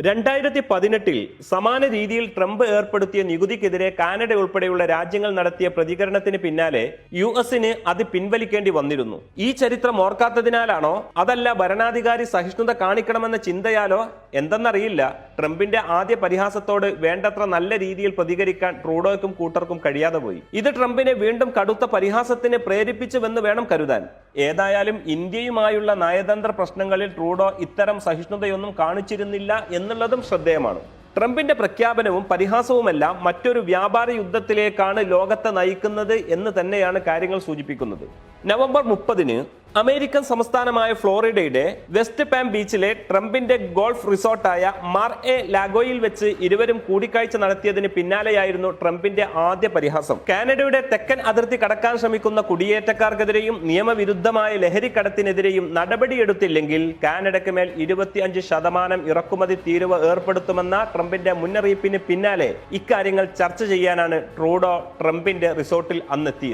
2018 സമാന രീതിയിൽ ട്രംപ് ഏർപ്പെടുത്തിയ നികുതിക്കെതിരെ കാനഡ ഉൾപ്പെടെയുള്ള രാജ്യങ്ങൾ നടത്തിയ പ്രതികരണത്തിന് പിന്നാലെ യുഎസിന് അത് പിൻവലിക്കേണ്ടി വന്നിരുന്നു. ഈ ചരിത്രം ഓർക്കാത്തതിനാലാണോ അതല്ല ഭരണാധികാരി സഹിഷ്ണുത കാണിക്കണമെന്ന ചിന്തയാലോ എന്തെന്നറിയില്ല, ട്രംപിന്റെ ആദ്യ പരിഹാസത്തോട് വേണ്ടത്ര നല്ല രീതിയിൽ പ്രതികരിക്കാൻ ട്രൂഡോയ്ക്കും കൂട്ടർക്കും കഴിയാതെ പോയി. ഇത് ട്രംപിനെ വീണ്ടും കടുത്ത പരിഹാസത്തിന് പ്രേരിപ്പിച്ചുവെന്ന് വേണം കരുതാൻ. ഏതായാലും ഇന്ത്യയുമായുള്ള നയതന്ത്ര പ്രശ്നങ്ങളിൽ ട്രൂഡോ ഇത്തരം സഹിഷ്ണുതയൊന്നും കാണിച്ചിരുന്നില്ല എന്നുള്ളതും ശ്രദ്ധേയമാണ്. ട്രംപിന്റെ പ്രഖ്യാപനവും പരിഹാസവുമെല്ലാം മറ്റൊരു വ്യാപാര യുദ്ധത്തിലേക്കാണ് ലോകത്തെ നയിക്കുന്നത് എന്ന് തന്നെയാണ് കാര്യങ്ങൾ സൂചിപ്പിക്കുന്നത്. നവംബർ 30-ന് അമേരിക്കൻ സംസ്ഥാനമായ ഫ്ലോറിഡയുടെ വെസ്റ്റ് പാം ബീച്ചിലെ ട്രംപിന്റെ ഗോൾഫ് റിസോർട്ടായ മാർ എ ലാഗോയിൽ വെച്ച് ഇരുവരും കൂടിക്കാഴ്ച നടത്തിയതിന് പിന്നാലെയായിരുന്നു ട്രംപിന്റെ ആദ്യ പരിഹാസം. കാനഡയുടെ തെക്കൻ അതിർത്തി കടക്കാൻ ശ്രമിക്കുന്ന കുടിയേറ്റക്കാർക്കെതിരെയും നിയമവിരുദ്ധമായ ലഹരിക്കടത്തിനെതിരെയും നടപടിയെടുത്തില്ലെങ്കിൽ കാനഡയ്ക്ക് മേൽ 25% ഇറക്കുമതി തീരുവ ഏർപ്പെടുത്തുമെന്ന ട്രംപിന്റെ മുന്നറിയിപ്പിന് പിന്നാലെ ഇക്കാര്യങ്ങൾ ചർച്ച ചെയ്യാനാണ് ട്രൂഡോ ട്രംപിന്റെ റിസോർട്ടിൽ അന്നെത്തിയത്.